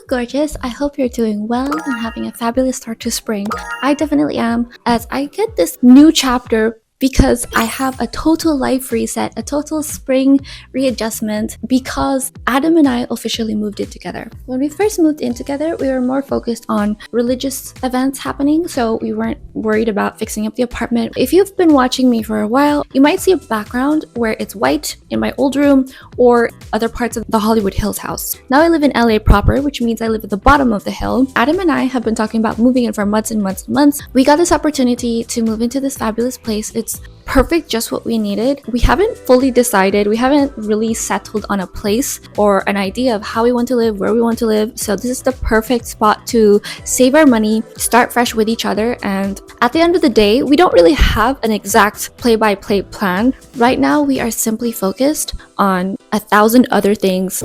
gorgeous. I hope you're doing well and having a fabulous start to spring. I definitely am, as I get this new chapter because I have a total life reset, a total spring readjustment because Adam and I officially moved in together. When we first moved in together, we were more focused on religious events happening, so we weren't worried about fixing up the apartment. If you've been watching me for a while, you might see a background where it's white in my old room or other parts of the Hollywood Hills house. Now I live in LA proper, which means I live at the bottom of the hill. Adam and I have been talking about moving in for months and months and months. We got this opportunity to move into this fabulous place. It's perfect, just what we needed. We haven't fully decided, we haven't really settled on a place or an idea of how we want to live, where we want to live. So this is the perfect spot to save our money, start fresh with each other. And at the end of the day, we don't really have an exact play-by-play plan. Right now, we are simply focused on 1,000 other things.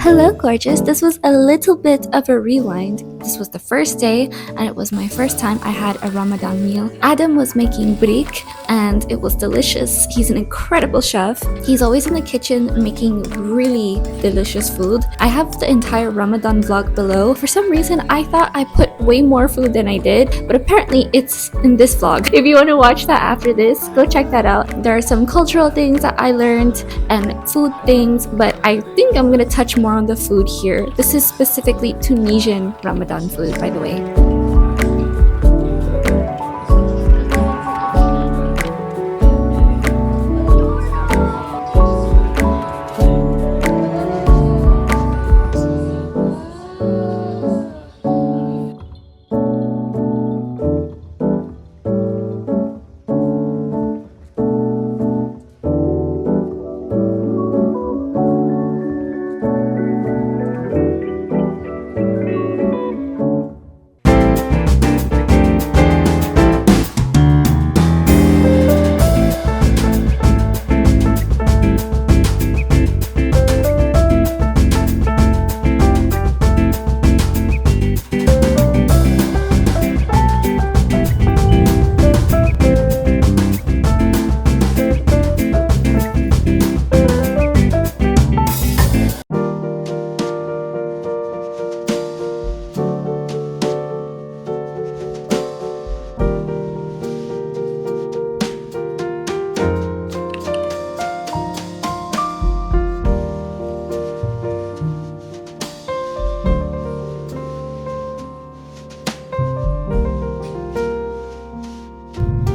Hello gorgeous, this was a little bit of a rewind. This was the first day and it was my first time I had a Ramadan meal. Adam was making brik and it was delicious. He's an incredible chef. He's always in the kitchen making really delicious food. I have the entire Ramadan vlog below. For some reason I thought I put way more food than I did, but apparently it's in this vlog. If you want to watch that after this, go check that out. There are some cultural things that I learned and food things, but I think I'm gonna touch more on the food here. This is specifically Tunisian Ramadan food, by the way.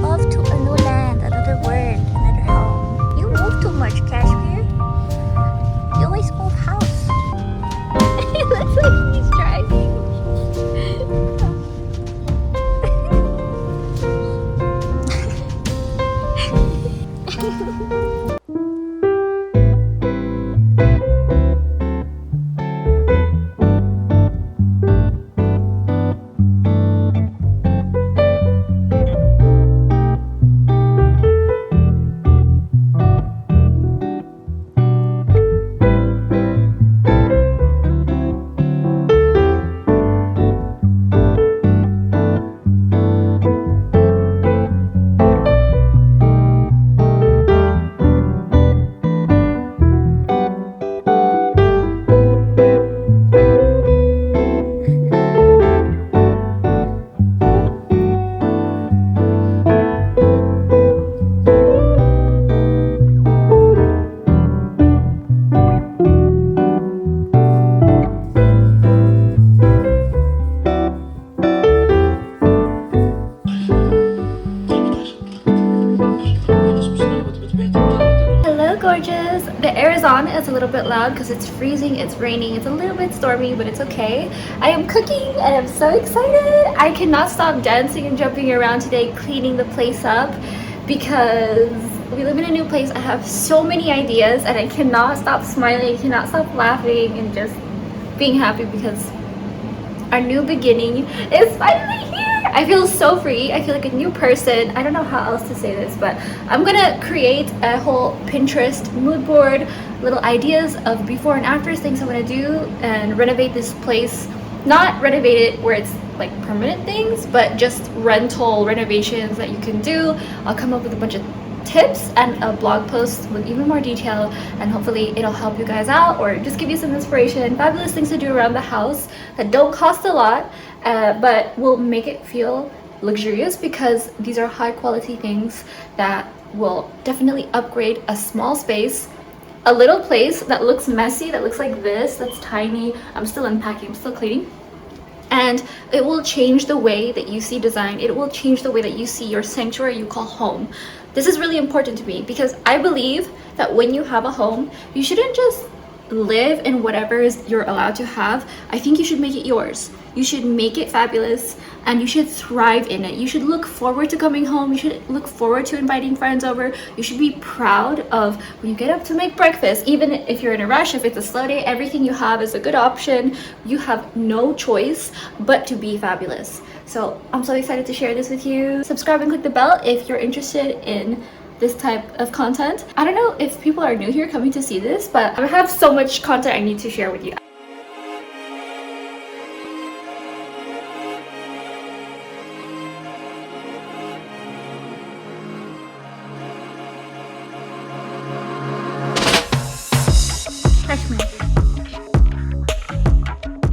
Off to a new land, another word, another home. You move too much, Kashmir. You always move house. It looks like he's driving. Gorgeous. The air is on. It's a little bit loud because it's freezing, it's raining, it's a little bit stormy, but it's okay. I am cooking and I'm so excited. I cannot stop dancing and jumping around today, cleaning the place up because we live in a new place. I have so many ideas and I cannot stop smiling, cannot stop laughing and just being happy because our new beginning is finally here. I feel so free. I feel like a new person. I don't know how else to say this, but I'm gonna create a whole Pinterest mood board, little ideas of before and afters, things I want to do, and renovate this place. Not renovate it where it's like permanent things, but just rental renovations that you can do. I'll come up with a bunch of tips and a blog post with even more detail, and hopefully it'll help you guys out or just give you some inspiration, fabulous things to do around the house that don't cost a lot, but will make it feel luxurious, because these are high quality things that will definitely upgrade a small space, a little place that looks messy, that looks like this, that's tiny. I'm still unpacking, I'm still cleaning. And it will change the way that you see design. It will change the way that you see your sanctuary you call home. This is really important to me because I believe that when you have a home, you shouldn't just live in whatever you're allowed to have. I think you should make it yours. You should make it fabulous, and you should thrive in it. You should look forward to coming home. You should look forward to inviting friends over. You should be proud of when you get up to make breakfast. Even if you're in a rush, if it's a slow day, everything you have is a good option. You have no choice but to be fabulous. So I'm so excited to share this with you. Subscribe and click the bell if you're interested in this type of content. I don't know if people are new here coming to see this, but I have so much content I need to share with you.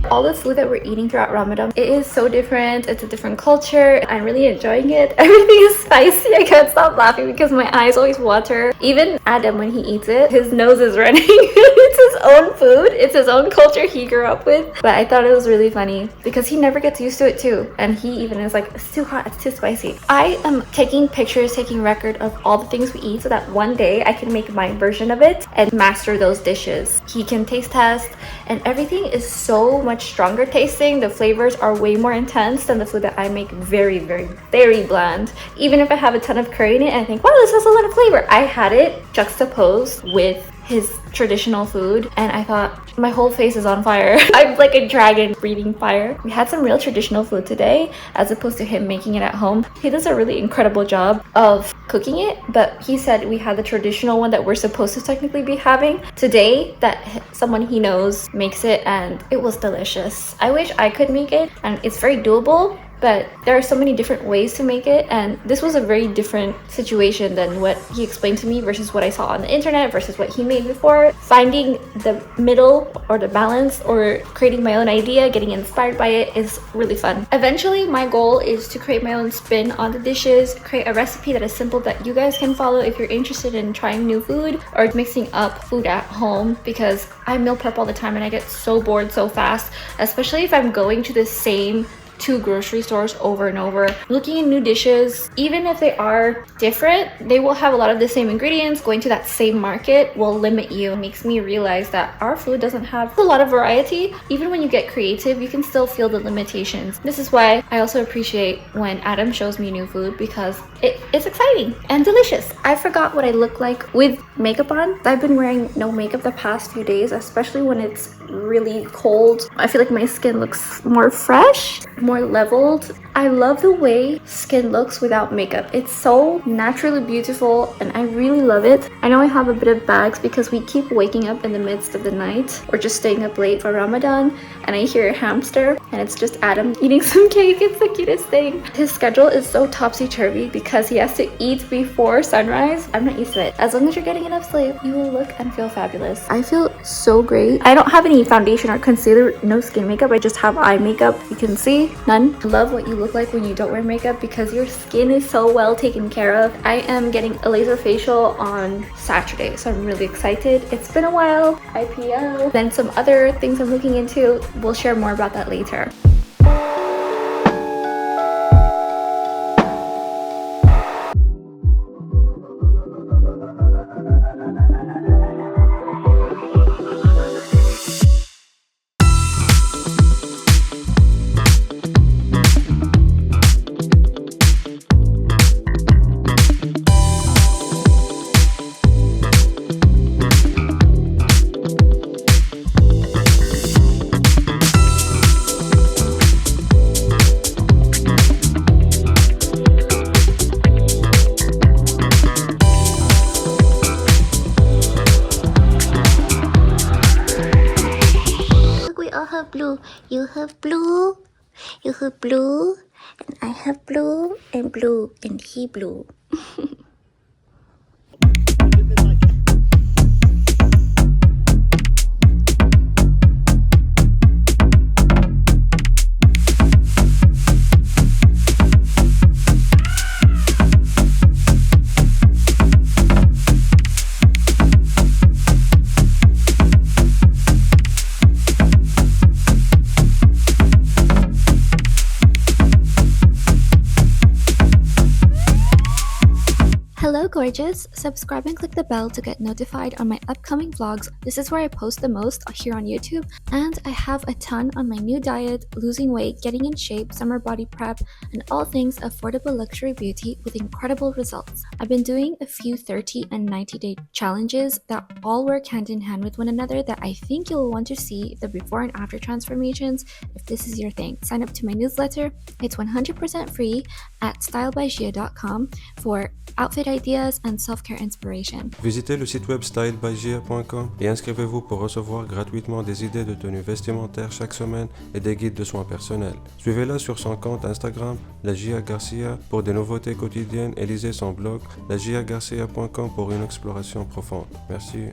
All the food that we're eating throughout Ramadan, it is so different. It's a different culture. I'm really enjoying it. Everything is spicy. I can't stop laughing because my eyes always water. Even Adam, when he eats it, his nose is running. It's his own food. It's his own culture he grew up with. But I thought it was really funny because he never gets used to it too. And he even is like, it's too hot, it's too spicy. I am taking pictures, taking record of all the things we eat so that one day I can make my version of it and master those dishes. He can taste test, and everything is so much stronger tasting. The flavors are way more intense than the food that I make. Very, very, very bland. Even if I have a ton of curry in it and I think, wow, this has a lot of flavor, I had it juxtaposed with his traditional food and I thought, my whole face is on fire. I'm like a dragon breathing fire. We had some real traditional food today as opposed to him making it at home. He does a really incredible job of cooking it, but he said we had the traditional one that we're supposed to technically be having today, that someone he knows makes it, and it was delicious. I wish I could make it, and it's very doable, but there are so many different ways to make it, and this was a very different situation than what he explained to me versus what I saw on the internet versus what he made before. Finding the middle or the balance or creating my own idea, getting inspired by it is really fun. Eventually, my goal is to create my own spin on the dishes, create a recipe that is simple that you guys can follow if you're interested in trying new food or mixing up food at home, because I meal prep all the time and I get so bored so fast, especially if I'm going to the same 2 grocery stores over and over. Looking at new dishes, even if they are different, they will have a lot of the same ingredients. Going to that same market will limit you. It makes me realize that our food doesn't have a lot of variety. Even when you get creative, you can still feel the limitations. This is why I also appreciate when Adam shows me new food, because it's exciting and delicious. I forgot what I look like with makeup on. I've been wearing no makeup the past few days, especially when it's really cold. I feel like my skin looks more fresh, more leveled. I love the way skin looks without makeup. It's so naturally beautiful and I really love it. I know I have a bit of bags because we keep waking up in the midst of the night or just staying up late for Ramadan, and I hear a hamster and it's just Adam eating some cake. It's the cutest thing. His schedule is so topsy-turvy because he has to eat before sunrise. I'm not used to it. As long as you're getting enough sleep, you will look and feel fabulous. I feel so great. I don't have any foundation or concealer, no skin makeup. I just have eye makeup. You can see, none. I love what you look like when you don't wear makeup because your skin is so well taken care of. I am getting a laser facial on Saturday, so I'm really excited. It's been a while. IPL. Then some other things I'm looking into. We'll share more about that later. Blue, you have blue, you have blue, and I have blue, and he blue. gorgeous? Subscribe and click the bell to get notified on my upcoming vlogs. This is where I post the most here on YouTube, and I have a ton on my new diet, losing weight, getting in shape, summer body prep, and all things affordable luxury beauty with incredible results. I've been doing a few 30 and 90-day challenges that all work hand in hand with one another that I think you'll want to see the before and after transformations if this is your thing. Sign up to my newsletter. It's 100% free at stylebygia.com for outfit ideas and self-care inspiration. Visitez le site web stylebygia.com et inscrivez-vous pour recevoir gratuitement des idées de tenues vestimentaires chaque semaine et des guides de soins personnels. Suivez-la sur son compte Instagram, la Gia Garcia, pour des nouveautés quotidiennes et lisez son blog, lagiagarcia.com pour une exploration profonde. Merci.